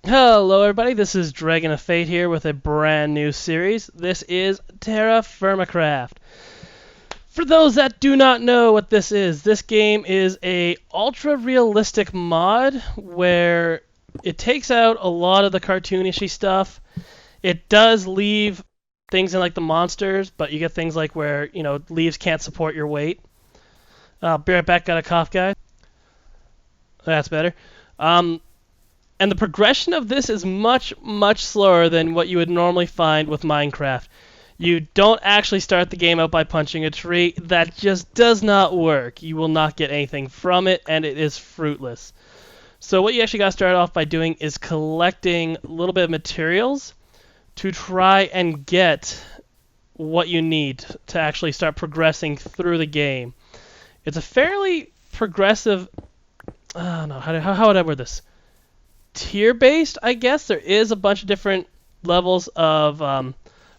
Hello everybody, this is Dragon of Fate here with a brand new series. This is Terrafirma Craft. For those that do not know what this game is a ultra realistic mod where it takes out a lot of the cartoonishy stuff. It does leave things in like the monsters, but you get things like where, leaves can't support your weight. Be right back, got a cough guy. That's better. Um, And the progression of this is much, much slower than what you would normally find with Minecraft. You don't actually start the game out by punching a tree. That just does not work. You will not get anything from it, and it is fruitless. So what you actually got to start off by doing is collecting a little bit of materials to try and get what you need to actually start progressing through the game. It's a fairly progressive... I don't know, how would I word this? Tier based, I guess. There is a bunch of different levels of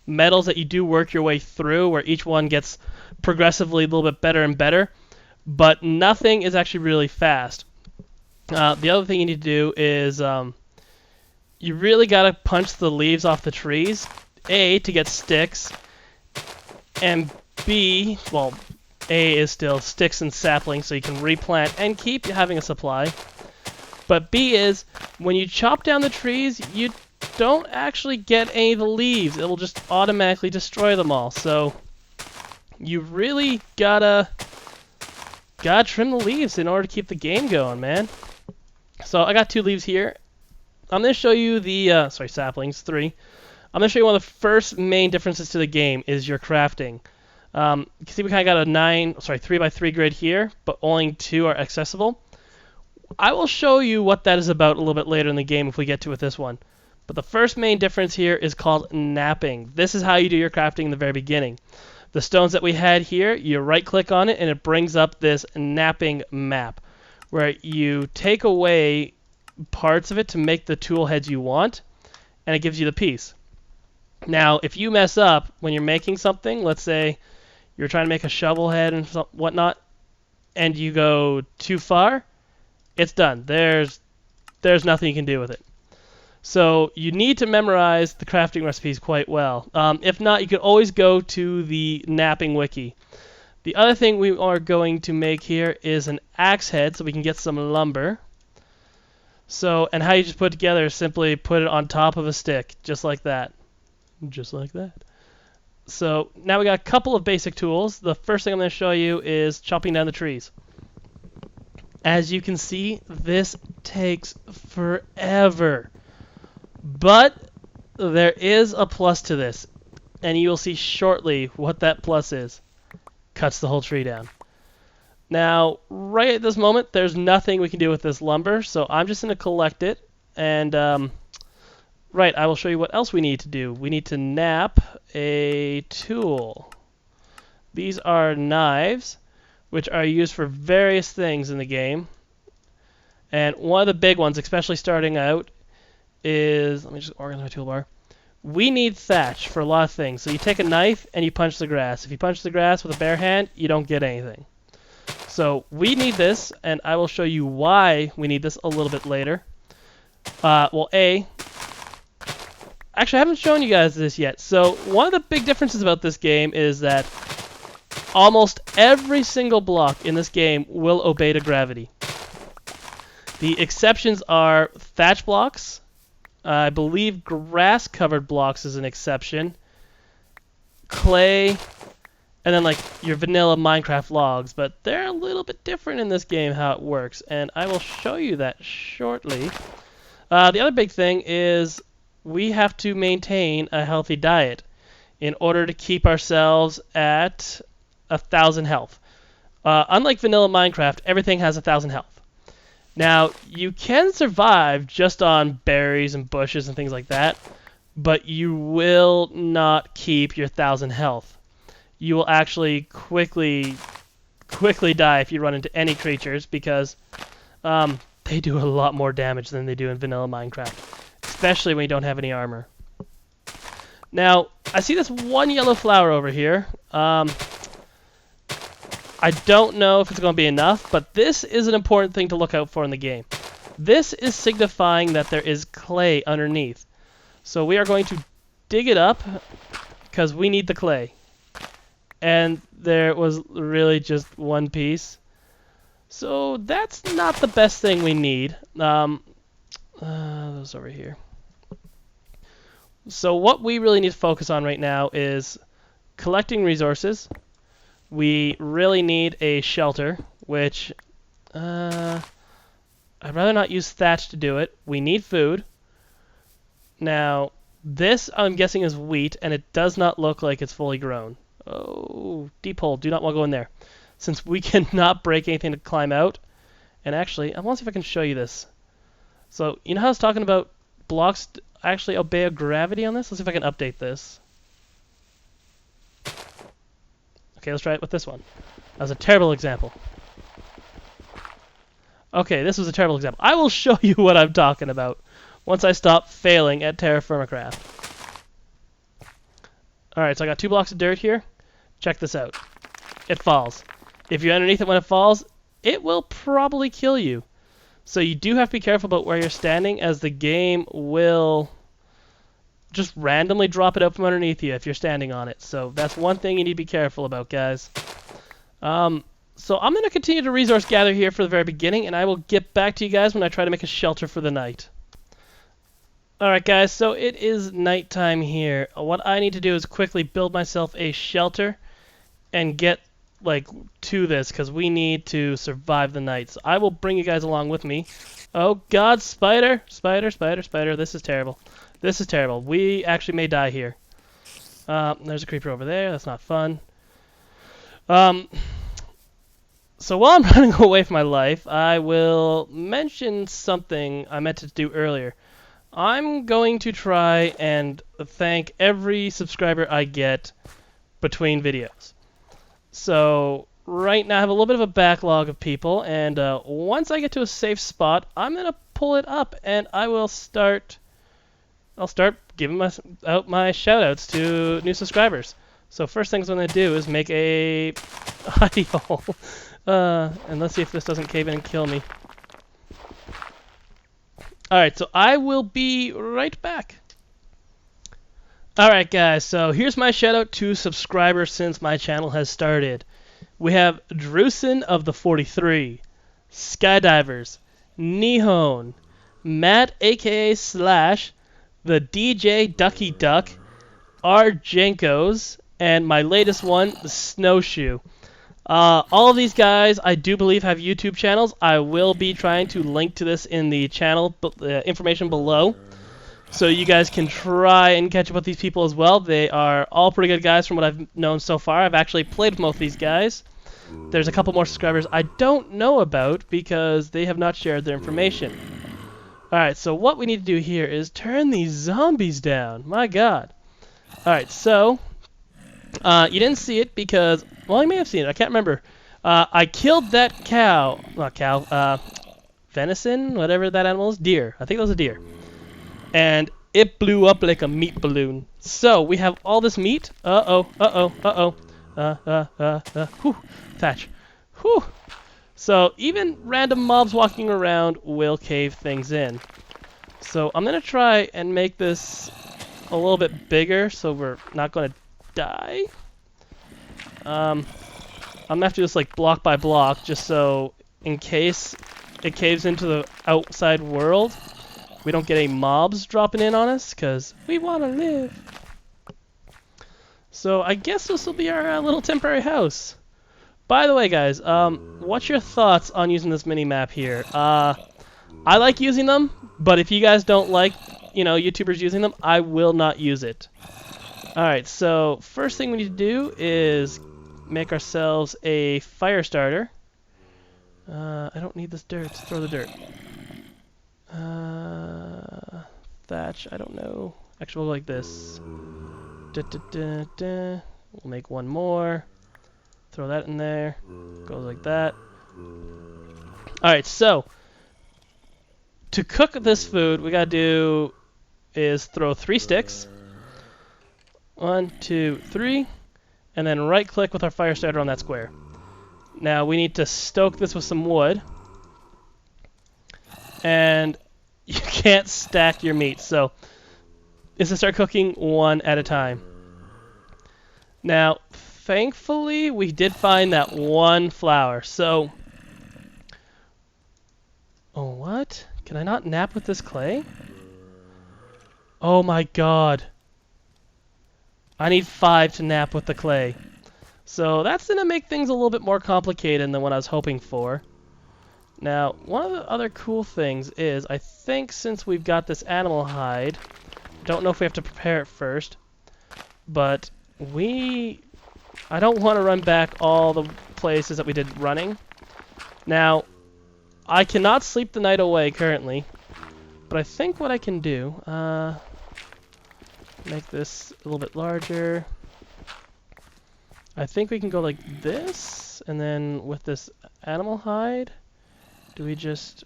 metals that you do work your way through, where each one gets progressively a little bit better and better, but nothing is actually really fast. The other thing you need to do is you really got to punch the leaves off the trees, A, to get sticks, and B, well, A is still sticks and saplings, so you can replant and keep having a supply. But B is, when you chop down the trees, you don't actually get any of the leaves. It will just automatically destroy them all. So you really gotta trim the leaves in order to keep the game going, man. So I got 2 leaves here. I'm gonna show you the saplings, 3. I'm gonna show you one of the first main differences to the game is your crafting. You can see we kind of got a 3x3 grid here, but only 2 are accessible. I will show you what that is about a little bit later in the game if we get to it with this one. But the first main difference here is called napping. This is how you do your crafting in the very beginning. The stones that we had here, you right click on it and it brings up this napping map where you take away parts of it to make the tool heads you want, and it gives you the piece. Now, if you mess up when you're making something, let's say you're trying to make a shovel head and whatnot, and you go too far, it's done. There's nothing you can do with it. So you need to memorize the crafting recipes quite well. If not, you can always go to the napping wiki. The other thing we are going to make here is an axe head so we can get some lumber. So, and how you just put it together is simply put it on top of a stick, just like that. Just like that. So now we got a couple of basic tools. The first thing I'm going to show you is chopping down the trees. As you can see, this takes forever. But there is a plus to this, and you will see shortly what that plus is. Cuts the whole tree down. Now, right at this moment, there's nothing we can do with this lumber, so I'm just going to collect it, and I will show you what else we need to do. We need to nap a tool. These are knives, which are used for various things in the game. And one of the big ones, especially starting out, is, let me just organize my toolbar. We need thatch for a lot of things. So you take a knife and you punch the grass. If you punch the grass with a bare hand, you don't get anything. So we need this, and I will show you why we need this a little bit later. Actually, I haven't shown you guys this yet. So one of the big differences about this game is that almost every single block in this game will obey to gravity. The exceptions are thatch blocks. I believe grass-covered blocks is an exception. Clay, and then like your vanilla Minecraft logs. But they're a little bit different in this game how it works, and I will show you that shortly. The other big thing is we have to maintain a healthy diet in order to keep ourselves at 1,000 health. Unlike vanilla Minecraft, everything has 1,000 health. Now, you can survive just on berries and bushes and things like that, but you will not keep your 1,000 health. You will actually quickly die if you run into any creatures because they do a lot more damage than they do in vanilla Minecraft, especially when you don't have any armor. Now, I see this one yellow flower over here. I don't know if it's going to be enough, but this is an important thing to look out for in the game. This is signifying that there is clay underneath. So we are going to dig it up because we need the clay. And there was really just one piece. So that's not the best thing we need. Those over here. So what we really need to focus on right now is collecting resources. We really need a shelter, which I'd rather not use thatch to do it. We need food. Now, this I'm guessing is wheat, and it does not look like it's fully grown. Oh, deep hole. Do not want to go in there. Since we cannot break anything to climb out. And actually, I want to see if I can show you this. So, you know how I was talking about blocks actually obey a gravity on this? Let's see if I can update this. Okay, let's try it with this one. That was a terrible example. Okay, this was a terrible example. I will show you what I'm talking about once I stop failing at Terrafirma Craft. Alright, so I got 2 blocks of dirt here. Check this out. It falls. If you're underneath it when it falls, it will probably kill you. So you do have to be careful about where you're standing, as the game will just randomly drop it out from underneath you if you're standing on it. So that's one thing you need to be careful about, guys. So I'm going to continue to resource gather here for the very beginning, and I will get back to you guys when I try to make a shelter for the night. Alright guys, so it is nighttime here. What I need to do is quickly build myself a shelter and get to this, because we need to survive the night. So I will bring you guys along with me. Oh god, spider! Spider, spider, spider. This is terrible. This is terrible. We actually may die here. There's a creeper over there. That's not fun. So while I'm running away from my life, I will mention something I meant to do earlier. I'm going to try and thank every subscriber I get between videos. So right now I have a little bit of a backlog of people, and once I get to a safe spot, I'm going to pull it up, and I'll start giving out my shoutouts to new subscribers. So first things I'm going to do is make a hidey hole. And let's see if this doesn't cave in and kill me. Alright, so I will be right back. Alright guys, so here's my shout out to subscribers since my channel has started. We have Drusen of the 43, Skydivers, Nihon, Matt aka Slash, the DJ Ducky Duck, R. Jenkos, and my latest one, the Snowshoe. All of these guys, I do believe, have YouTube channels. I will be trying to link to this in the channel information below, so you guys can try and catch up with these people as well. They are all pretty good guys from what I've known so far. I've actually played with most of these guys. There's a couple more subscribers I don't know about because they have not shared their information. Alright, so what we need to do here is turn these zombies down. My god. Alright, so you didn't see it because, well, you may have seen it. I can't remember. I killed that cow. Not cow. Venison? Whatever that animal is. Deer. I think it was a deer. And it blew up like a meat balloon. So, we have all this meat. Uh-oh. Uh-oh. Uh-oh. Whew. Thatch. Whew. So, even random mobs walking around will cave things in. So, I'm going to try and make this a little bit bigger so we're not going to die. I'm gonna have to do this block by block, just so in case it caves into the outside world, we don't get any mobs dropping in on us, because we want to live. So I guess this will be our little temporary house. By the way, guys, what's your thoughts on using this mini-map here? I like using them, but if you guys don't like, YouTubers using them, I will not use it. Alright, so first thing we need to do is make ourselves a fire starter. I don't need this dirt. Throw the dirt. Thatch, I don't know. Actually, we'll go like this. We'll make one more. Throw that in there. Goes like that. Alright, so to cook this food, we gotta do is throw 3 sticks. 1, 2, 3, and then right click with our fire starter on that square. Now we need to stoke this with some wood. and you can't stack your meat. So is to start cooking one at a time. Now, thankfully, we did find that one flour. So, oh, what? Can I not nap with this clay? Oh my god. I need 5 to nap with the clay. So that's going to make things a little bit more complicated than what I was hoping for. Now, one of the other cool things is, I think since we've got this animal hide, don't know if we have to prepare it first, but I don't want to run back all the places that we did running. Now, I cannot sleep the night away currently, but I think what I can do, make this a little bit larger. I think we can go like this, and then with this animal hide, do we just...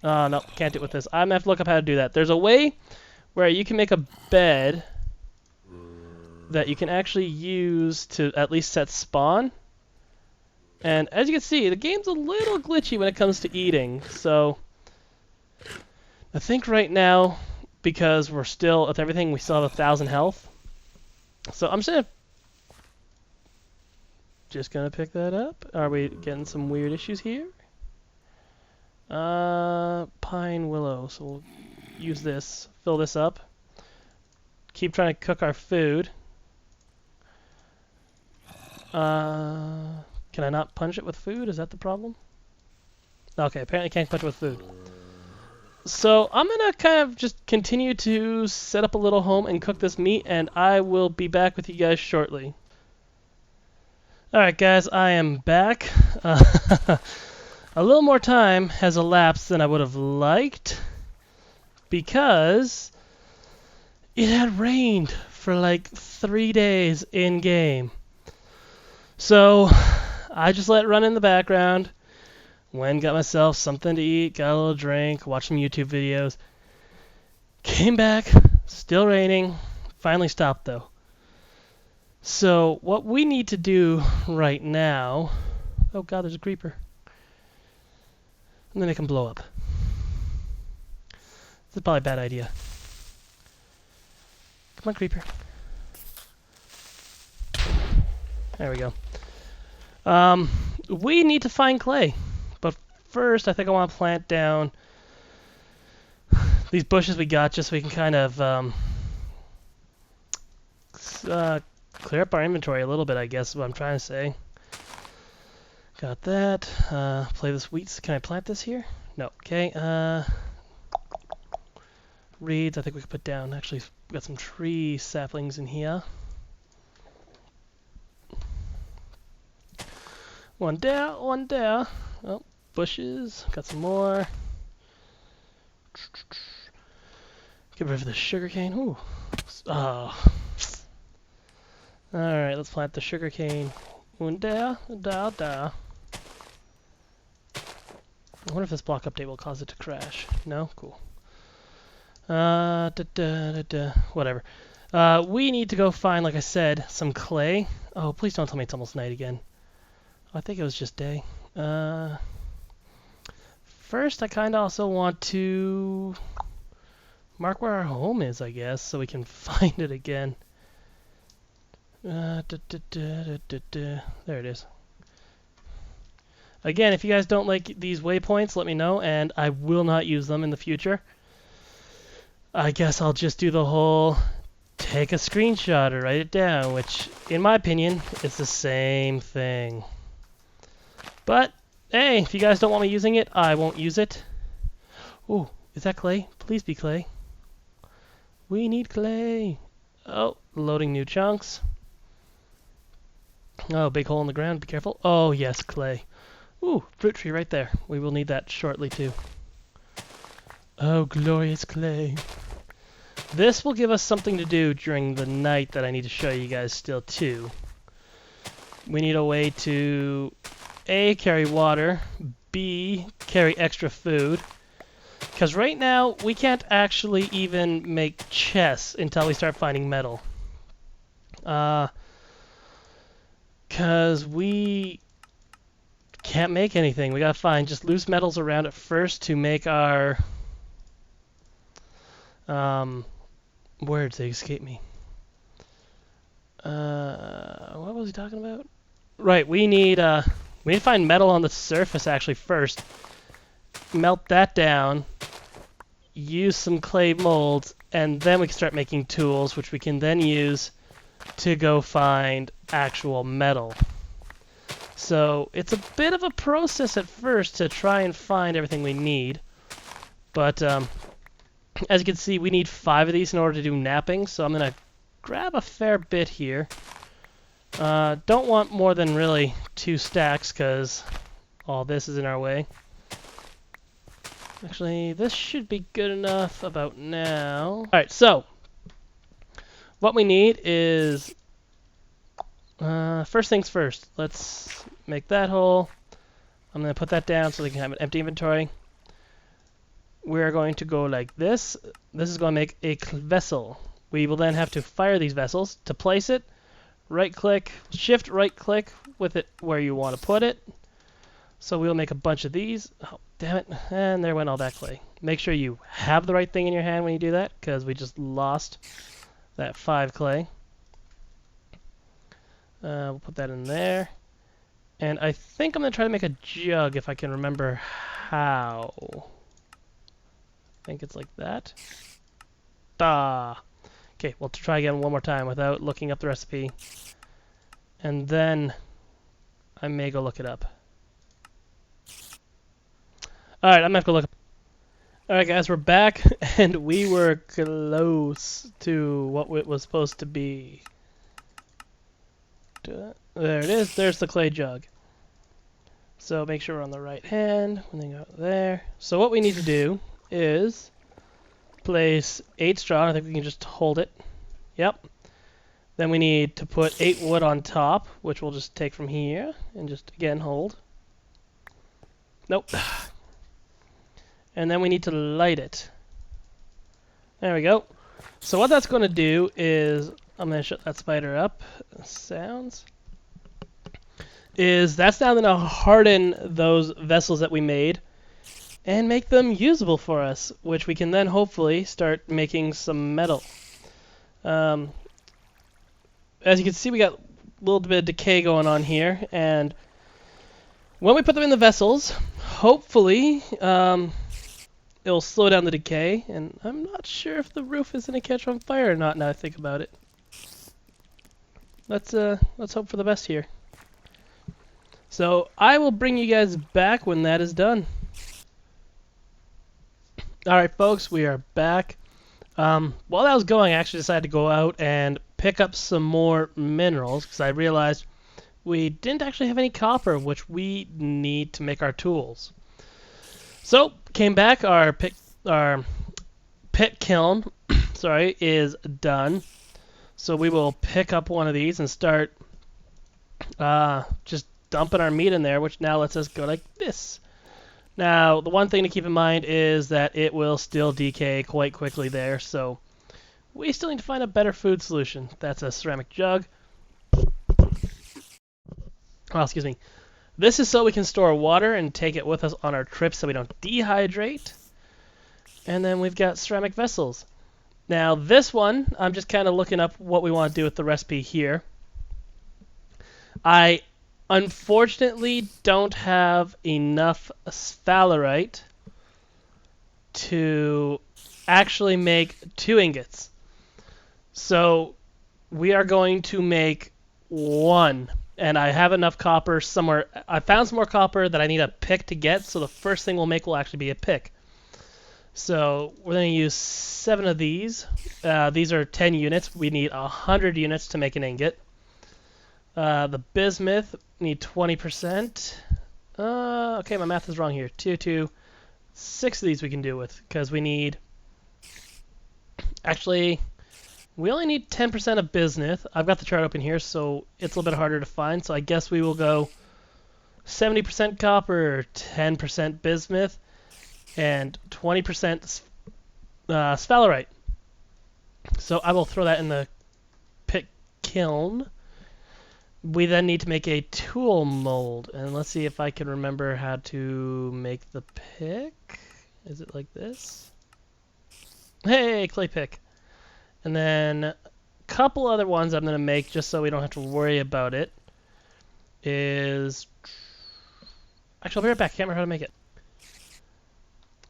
Oh, no, can't do it with this. I'm going to have to look up how to do that. There's a way where you can make a bed that you can actually use to at least set spawn. And as you can see, the game's a little glitchy when it comes to eating. So I think right now, because we're still, with everything, we still have 1,000 health. So I'm just gonna pick that up. Are we getting some weird issues here? Pine willow. So we'll use this, fill this up. Keep trying to cook our food. Can I not punch it with food? Is that the problem? Okay, apparently can't punch it with food. So I'm gonna kind of just continue to set up a little home and cook this meat, and I will be back with you guys shortly. Alright guys, I am back. A little more time has elapsed than I would have liked, because it had rained for like 3 days in game. So I just let it run in the background. Went, got myself something to eat, got a little drink, watched some YouTube videos. Came back, still raining. Finally stopped though. So what we need to do right now... Oh god, there's a creeper. And then it can blow up. This is probably a bad idea. Come on, creeper. There we go. We need to find clay. But first, I think I want to plant down these bushes we got just so we can kind of clear up our inventory a little bit, I guess is what I'm trying to say. Got that. Play this wheat. Can I plant this here? No. Okay. Reeds, I think we could put down. Actually, we got some tree saplings in here. One there, one there. Oh, bushes. Got some more. Get rid of the sugarcane. Ooh. Oh. Alright, let's plant the sugarcane. One there, there. I wonder if this block update will cause it to crash. No? Cool. Whatever. We need to go find, like I said, some clay. Oh, please don't tell me it's almost night again. I think it was just day. First, I kind of also want to mark where our home is, I guess, so we can find it again. There it is. Again, if you guys don't like these waypoints, let me know, and I will not use them in the future. I guess I'll just do the whole take a screenshot or write it down, which, in my opinion, is the same thing. But, hey, if you guys don't want me using it, I won't use it. Ooh, is that clay? Please be clay. We need clay. Oh, loading new chunks. Oh, big hole in the ground. Be careful. Oh, yes, clay. Ooh, fruit tree right there. We will need that shortly, too. Oh, glorious clay. This will give us something to do during the night that I need to show you guys still, too. We need a way to... A, carry water, B, carry extra food, because right now we can't actually even make chests until we start finding metal. Because we can't make anything. We gotta find just loose metals around it first to make our words. They escape me. What was he talking about? Right, we need to find metal on the surface actually first. Melt that down. Use some clay molds, and then we can start making tools, which we can then use to go find actual metal. So it's a bit of a process at first to try and find everything we need. But as you can see, we need 5 of these in order to do napping, so I'm going to grab a fair bit here. Don't want more than really 2 stacks because all this is in our way. Actually, this should be good enough about now. Alright, so what we need is first things first. Let's make that hole. I'm going to put that down so they can have an empty inventory. We're going to go like this. This is going to make a vessel. We will then have to fire these vessels. To place it, right-click, shift right-click with it where you want to put it. So we'll make a bunch of these. Oh, damn it. And there went all that clay. Make sure you have the right thing in your hand when you do that, because we just lost that 5 clay. We'll put that in there. And I think I'm going to try to make a jug if I can remember how. I think it's like that. Okay, we'll try again one more time without looking up the recipe. And then I may go look it up. Alright, I'm going to have to look up. Alright guys, we're back, and we were close to what it was supposed to be. There it is, there's the clay jug. So make sure we're on the right hand, and then go there. So what we need to do is place 8 straw. I think we can just hold it. Yep. Then we need to put 8 wood on top, which we'll just take from here and just again hold. Nope. And then we need to light it. There we go. So what that's going to do is, I'm going to shut that spider up. Sounds. That's now going to harden those vessels that we made and make them usable for us, which we can then hopefully start making some metal. As you can see, we got a little bit of decay going on here, and when we put them in the vessels, hopefully it'll slow down the decay, and I'm not sure if the roof is going to catch on fire or not now I think about it. Let's hope for the best here. So I will bring you guys back when that is done. Alright folks, we are back. While that was going, I actually decided to go out and pick up some more minerals because I realized we didn't actually have any copper, which we need to make our tools. So, came back, our pit kiln sorry, is done. So we will pick up one of these and start just dumping our meat in there, which now lets us go like this. Now, the one thing to keep in mind is that it will still decay quite quickly there, so we still need to find a better food solution. That's a ceramic jug. Oh, excuse me. This is so we can store water and take it with us on our trips so we don't dehydrate. And then we've got ceramic vessels. Now, this one, I'm just kind of looking up what we want to do with the recipe here. I unfortunately don't have enough sphalerite to actually make 2 ingots. So we are going to make 1. And I have enough copper somewhere. I found some more copper that I need a pick to get, so the first thing we'll make will actually be a pick. So we're going to use 7 of these. These are 10 units. We need 100 units to make an ingot. The bismuth, need 20%. Okay, my math is wrong here. 2, 6 of these we can do with, because we need... Actually, we only need 10% of bismuth. I've got the chart open here, so it's a little bit harder to find. So I guess we will go 70% copper, 10% bismuth, and 20% sphalerite. So I will throw that in the pit kiln. We then need to make a tool mold, and let's see if I can remember how to make the pick. Is it like this? Hey, clay pick. And then a couple other ones I'm going to make just so we don't have to worry about it is... Actually, I'll be right back. I can't remember how to make it.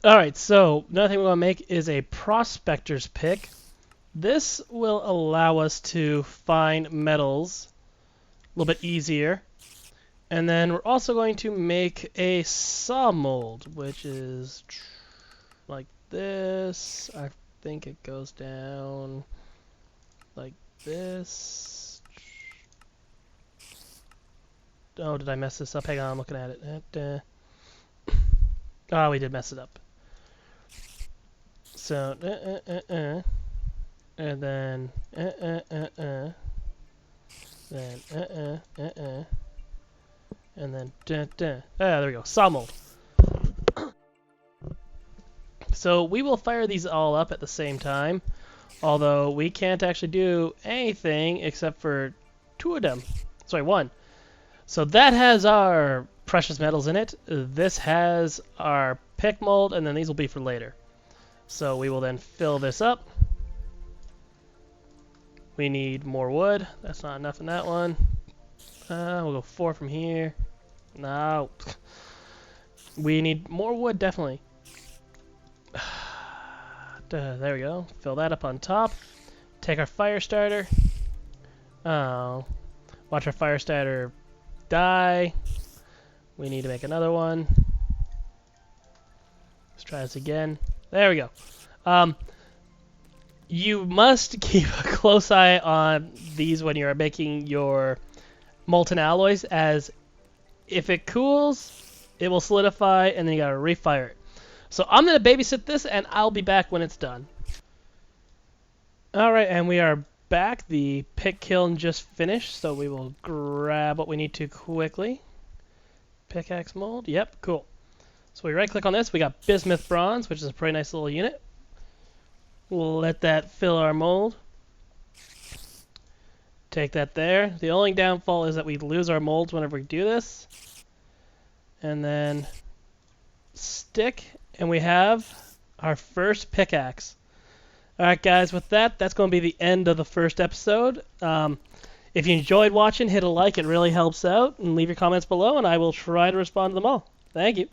Alright, so another thing we want to make is a prospector's pick. This will allow us to find metals a little bit easier. And then we're also going to make a saw mold, which is like this. I think it goes down like this. Oh, did I mess this up? Hang on, I'm looking at it. Oh, we did mess it up. So, and then, then, and then, there we go, saw mold. So we will fire these all up at the same time, although we can't actually do anything except for 2 of them. Sorry, 1. So that has our precious metals in it. This has our pick mold, and then these will be for later. So we will then fill this up. We need more wood. That's not enough in that one. We'll go 4 from here. No. We need more wood, definitely. There we go. Fill that up on top. Take our fire starter. Oh. Watch our fire starter die. We need to make another one. Let's try this again. There we go. You must keep a close eye on these when you're making your molten alloys, as if it cools, it will solidify, and then you gotta refire it. So I'm gonna babysit this, and I'll be back when it's done. Alright, and we are back. The pick kiln just finished, so we will grab what we need to quickly. Pickaxe mold, yep, cool. So we right click on this, we got bismuth bronze, which is a pretty nice little unit. We'll let that fill our mold. Take that there. The only downfall is that we lose our molds whenever we do this. And then stick, and we have our first pickaxe. Alright guys, with that, that's going to be the end of the first episode. If you enjoyed watching, hit a like, it really helps out, and leave your comments below, and I will try to respond to them all. Thank you.